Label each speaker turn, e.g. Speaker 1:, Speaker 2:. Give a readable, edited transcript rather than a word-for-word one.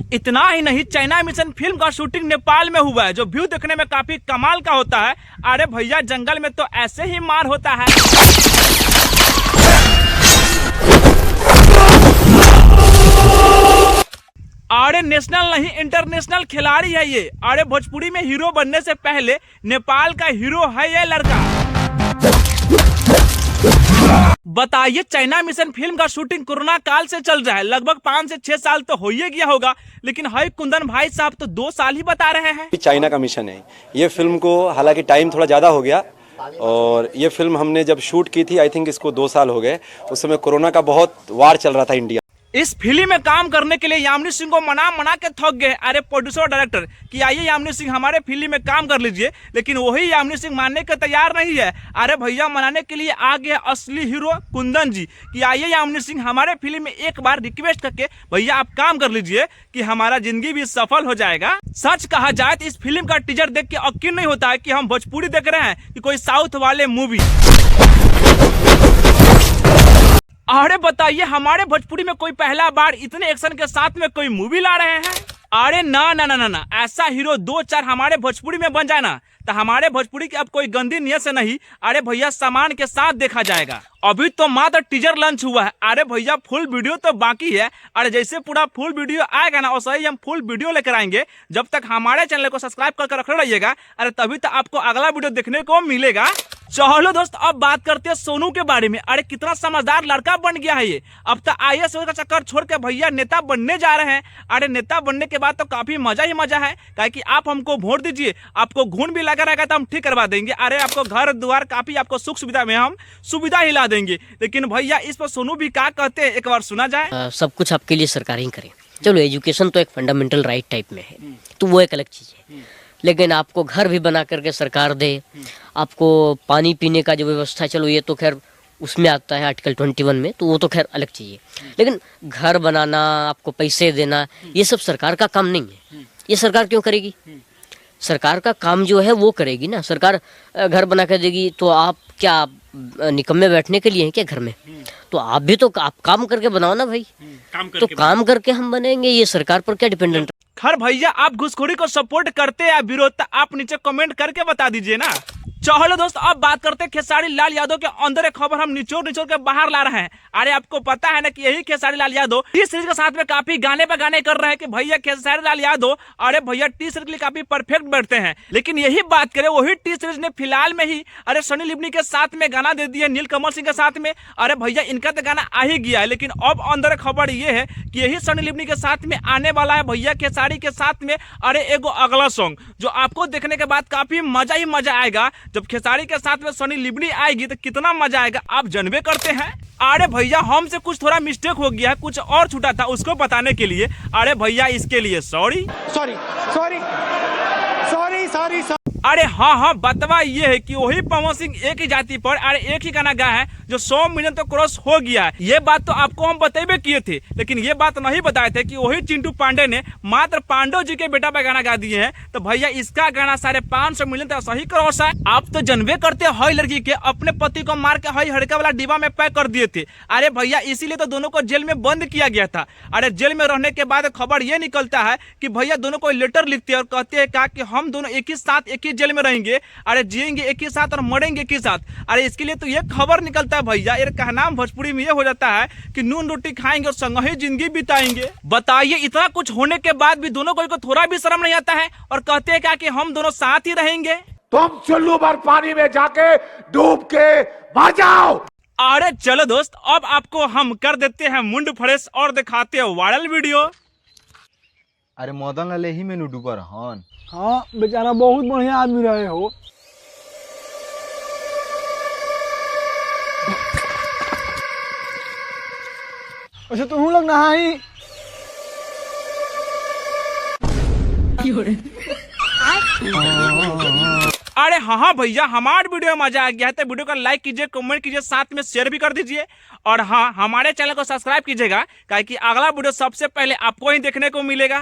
Speaker 1: इतना ही नहीं, China mission film का शूटिंग नेपाल में हुआ है, जो व्यू देखने में काफी कमाल का होता है। अरे भैया, जंगल में तो ऐसे ही मार होता है। अरे नेशनल नहीं, इंटरनेशनल खिलाड़ी है ये। अरे भोजपुरी में हीरो बनने से पहले नेपाल का हीरो है ये लड़का। बताइए, चाइना मिशन फिल्म का शूटिंग कोरोना काल से चल रहा है। लगभग 5 से 6 साल तो हो ही गया होगा, लेकिन हई कुंदन भाई साहब तो 2 साल ही बता रहे हैं।
Speaker 2: चाइना का मिशन है ये फिल्म को, हालांकि टाइम थोड़ा ज़्यादा हो गया और ये फिल्म हमने जब शूट की थी, आई थिंक इसको 2 साल हो गए। उस समय कोरोना का बहुत वार चल रहा था इंडिया।
Speaker 1: इस फिल्म में काम करने के लिए यामिनी सिंह को मना के थक गए। अरे प्रोड्यूसर डायरेक्टर कि आइए यामिनी सिंह हमारे फिल्म में काम कर लीजिए, लेकिन वही यामिनी सिंह मानने के तैयार नहीं है। अरे भैया, मनाने के लिए आ गए असली हीरो कुंदन जी कि आइए यामिनी सिंह हमारे फिल्म में एक बार रिक्वेस्ट करके भैया आप काम कर लीजिए कि हमारा जिंदगी भी सफल हो जाएगा। सच कहा जाए तो इस फिल्म का टीजर देख के यकीन नहीं होता है कि हम भोजपुरी देख रहे हैं कि कोई साउथ वाले मूवी। अरे बताइए, हमारे भोजपुरी में कोई पहला बार इतने एक्शन के साथ में कोई मूवी ला रहे हैं। अरे ना ना ना ना ना, ऐसा हीरो 2-4 हमारे भोजपुरी में बन जाए ना, तो हमारे भोजपुरी की अब कोई गंदी नियत से नहीं, अरे भैया सामान के साथ देखा जाएगा। अभी तो मात्र टीजर लॉन्च हुआ है। अरे भैया, फुल वीडियो तो बाकी है। अरे जैसे पूरा फुल वीडियो आएगा ना, वैसे ही हम फुल वीडियो लेकर आएंगे। जब तक हमारे चैनल को सब्सक्राइब करके रखे रहिएगा, अरे तभी तो आपको अगला वीडियो देखने को मिलेगा। चलो दोस्त, अब बात करते हैं सोनू के बारे में। अरे कितना समझदार लड़का बन गया है ये। अब तो IAS का चक्कर छोड़ के भैया नेता बनने जा रहे हैं। अरे नेता बनने के बाद तो काफी मजा ही मजा है, काहे कि आप हमको वोट दीजिए, आपको घून भी लगा रहेगा तो हम ठीक करवा देंगे। अरे आपको घर द्वार काफी आपको सुख सुविधा में हम सुविधा हिला देंगे। लेकिन भैया, इस पर सोनू भी क्या कहते हैं, एक बार सुना जाए।
Speaker 3: सब कुछ आपके लिए सरकार ही करे। चलो, एजुकेशन तो एक फंडामेंटल राइट टाइप में है, तो वो एक अलग चीज है। लेकिन आपको घर भी बना करके सरकार दे, आपको पानी पीने का जो व्यवस्था, चलो ये तो खैर उसमें आता है आर्टिकल 21 में, तो वो तो खैर अलग चीज़ है। लेकिन घर बनाना, आपको पैसे देना, ये सब सरकार का काम नहीं है। ये सरकार क्यों करेगी? सरकार का काम जो है वो करेगी ना। सरकार घर बना कर देगी तो आप क्या निकम्मे बैठने के लिए हैं क्या घर में? तो आप भी तो आप काम करके बनाओ ना भाई। तो काम करके हम बनेंगे, ये सरकार पर क्या डिपेंडेंट?
Speaker 1: खैर भैया, आप घुसखोरी को सपोर्ट करते हैं या विरोध, आप नीचे कमेंट करके बता दीजिए ना। चलो दोस्त, अब बात करते हैं खेसारी लाल यादव के अंदर एक खबर हम निचोड़ के बाहर ला रहे हैं। अरे आपको पता है ना कि यही खेसारी लाल यादव टी सीरीज के साथ में काफी गाने पे गाने कर रहे हैं कि भैया खेसारी लाल यादव, अरे भैया टी सीरीज के लिए काफी परफेक्ट बैठते हैं। लेकिन यही बात करें, वही टी सीरीज ने फिलहाल में ही अरे सनी लियोनी के साथ में गाना दे दिया, नीलकमल सिंह के साथ में। अरे भैया, इनका तो गाना आ ही गया है, लेकिन अब अंदर खबर ये है कि यही सनी लियोनी के साथ में आने वाला है भैया खेसारी के साथ में। अरे एगो अगला सॉन्ग जो आपको देखने के बाद काफी मजा ही मजा आएगा। जब खेसारी के साथ में सनी लियोनी आएगी तो कितना मजा आएगा आप जानबे करते हैं। अरे भैया, हमसे कुछ थोड़ा मिस्टेक हो गया है, कुछ और छूटा था, उसको बताने के लिए अरे भैया इसके लिए सॉरी। अरे हाँ, बतवा ये है कि वही पवन सिंह एक ही जाति पर अरे एक ही गाना गाया है जो 100 मिलियन तो क्रॉस हो गया है। ये बात तो आपको हम बतेबे किए थे, लेकिन ये बात नहीं बताए थे कि वही चिंटू पांडे ने मात्र पांडव जी के बेटा पे गाना गा दिए हैं। तो भैया, इसका गाना 550 मिलियन तो सही क्रॉस है। आप तो जनबे करते हई लड़की के अपने पति को मार के हई हड़का वाला डिब्बा में पैक कर दिए थे। अरे भैया, इसीलिए तो दोनों को जेल में बंद किया गया था। अरे जेल में रहने के बाद खबर ये निकलता है कि भैया दोनों को लेटर लिखते हैं और कहते हैं कि हम दोनों एक ही साथ एक ही जेल में रहेंगे, अरे जिएंगे एक ही साथ और मरेंगे एक ही साथ। अरे इसके लिए तो ये खबर निकलता है भैया। ये कहना भोजपुरी में ये हो जाता है कि नून रोटी खाएंगे और संग ही जिंदगी बिताएंगे। बताइए, इतना कुछ होने के बाद भी दोनों को थोड़ा भी शर्म नहीं आता है और कहते हैं क्या कि हम दोनों साथ ही रहेंगे।
Speaker 4: तुम चुल्लू भर पानी में जाके डूब के मर जाओ।
Speaker 1: अरे चलो दोस्त, अब आपको हम कर देते हैं मुंड फ्रेश और दिखाते हैं वायरल वीडियो।
Speaker 5: अरे मदन लाल ही में डूबर हन।
Speaker 6: हाँ बेचारा बहुत बढ़िया आदमी रहे हो। अच्छा तुम लोग नहाई।
Speaker 1: अरे हाँ भैया, हमारे वीडियो में मजा आ गया है तो वीडियो को लाइक कीजिए, कमेंट कीजिए, साथ में शेयर भी कर दीजिए। और हाँ, हमारे चैनल को सब्सक्राइब कीजिएगा, क्योंकि अगला वीडियो सबसे पहले आपको ही देखने को मिलेगा।